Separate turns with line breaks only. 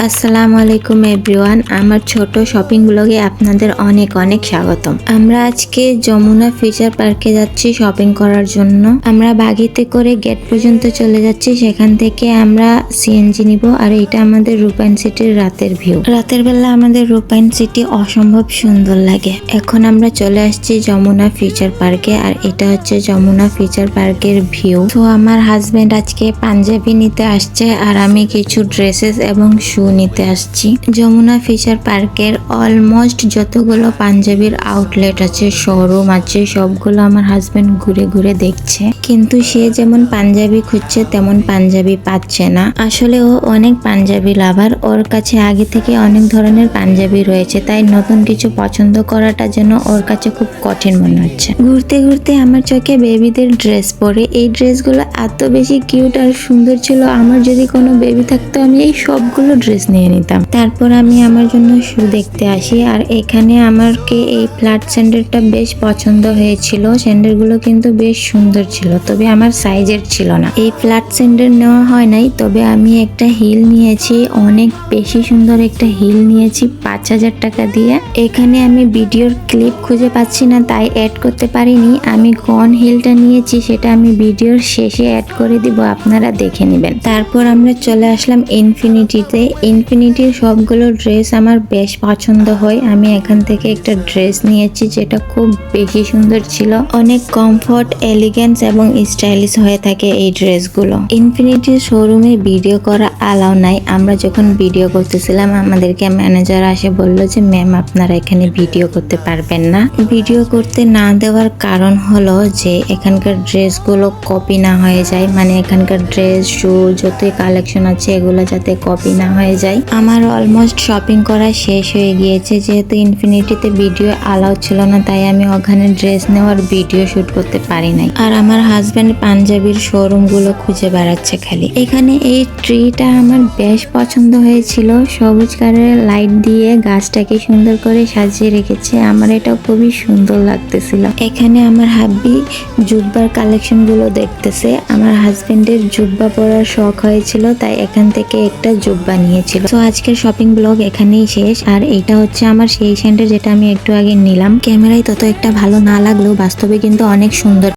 আসসালামু আলাইকুম এভরিওয়ান, আমার ছোট শপিং ব্লগে আপনাদের অনেক অনেক স্বাগতম। আমরা আজকে যমুনা ফিচার পার্কে যাচ্ছি শপিং করার জন্য। আমরা বাগিতে করে গেট পর্যন্ত চলে যাচ্ছি, সেখান থেকে আমরা সিএনজি নিব। আর এটা আমাদের রূপায়ণ সিটির রাতের ভিউ। রাতের বেলা আমাদের রূপায়ণ সিটি অসম্ভব সুন্দর লাগে। এখন আমরা চলে আসছি যমুনা ফিচার পার্কে, আর এটা হচ্ছে যমুনা ফিচার পার্কের ভিউ। তো আমার হাজবেন্ড আজকে পাঞ্জাবি নিতে আসছে, আর আমি কিছু ড্রেসেস এবং শু নিতে আসছি। যমুনা ফিচার পার্কের অলমোস্ট যতগুলো পাঞ্জাবির আউটলেট আছে, শোরুম আছে, সবগুলো আমার হাজবেন্ড ঘুরে ঘুরে দেখছে, কিন্তু সে যেমন পাঞ্জাবি খুঁজছে তেমন পাঞ্জাবি পাচ্ছে না। আসলে ও অনেক পাঞ্জাবি লাভার, ওর কাছে আগে থেকে অনেক ধরনের পাঞ্জাবি রয়েছে, তাই নতুন কিছু পছন্দ করাটা যেন ওর কাছে খুব কঠিন মনে হচ্ছে। ঘুরতে ঘুরতে আমার চোখে বেবিদের ড্রেস পরে, এই ড্রেসগুলো এত বেশি কিউট আর সুন্দর ছিল। আমার যদি কোনো বেবি থাকতো আমি এই সবগুলো ড্রেস নিয়ে নিতাম। তারপর আমি আমার জন্য শু দেখতে আসি, আর এখানে আমাকে এই ফ্ল্যাট স্যান্ডেলটা বেশ পছন্দ হয়েছিল। স্যান্ডেলগুলো কিন্তু বেশ সুন্দর ছিল, তবে আমার সাইজের ছিল না। এই ফ্ল্যাট স্যান্ডেল নেওয়া হয় নাই, তবে আমি একটা হিল নিয়েছি, অনেক বেশি সুন্দর একটা হিল নিয়েছি 5,000 টাকা দিয়ে। এখানে আমি ভিডিওর ক্লিপ খুঁজে পাচ্ছি না, তাই অ্যাড করতে পারিনি। আমি কোন হিলটা নিয়েছি সেটা আমি ভিডিওর শেষে অ্যাড করে দিব, আপনারা দেখে নেবেন। তারপর আমরা চলে আসলাম ইনফিনিটিতে। ইনফিনিটির সবগুলো ড্রেস আমার বেশ পছন্দ হয়। আমি এখান থেকে একটা ড্রেস নিয়েছি যেটা খুব বেশি সুন্দর ছিল। অনেক কমফোর্ট, এলিগেন্স এবং স্টাইলিশ হয়ে থাকে এই ড্রেসগুলো। ইনফিনিটির শোরুমে ভিডিও করা অ্যালাউ নাই। আমরা যখন ভিডিও করতেছিলাম আমাদেরকে ম্যানেজার আসে বলল যে ম্যাম আপনারা এখানে ভিডিও করতে পারবেন না। ভিডিও করতে না দেওয়ার কারণ হলো যে এখানকার ড্রেসগুলো কপি না হয়ে যায়, মানে এখানকার ড্রেস, শু, যতই কালেকশন আছে এগুলো যাতে কপি না হয়ে যায়। আমার অলমোস্ট শপিং করা শেষ হয়ে গিয়েছে, যেহেতু ইনফিনিটিতে ভিডিও অ্যালাউ ছিল না, তাই আমি ওখানে ড্রেস নেওয়ার ভিডিও শুট করতে পারি নাই। আর আমার হাজব্যান্ড পাঞ্জাবির শোরুম গুলো খুঁজে বেড়াচ্ছে খালি। এখানে এই ট্রিটা আমার বেশ পছন্দ হয়েছিল, সবুজ কালারের লাইট দিয়ে গাছটাকে সুন্দর করে সাজিয়ে রেখেছে। আমার এটা খুবই সুন্দর লাগতেছিল। এখানে আমার হাব্বি জুব্বার কালেকশন গুলো দেখতেছে। আমার হাজবেন্ডের জুব্বা পরার শখ হয়েছিল, তাই এখান থেকে একটা জুব্বা নিয়েছিল। তো আজকের শপিং ব্লগ এখানেই শেষ। আর এটা হচ্ছে আমার সেই স্যান্ডেল যেটা আমি একটু আগে নিলাম। ক্যামেরায় তত একটা ভালো না লাগলেও বাস্তবে কিন্তু অনেক সুন্দর।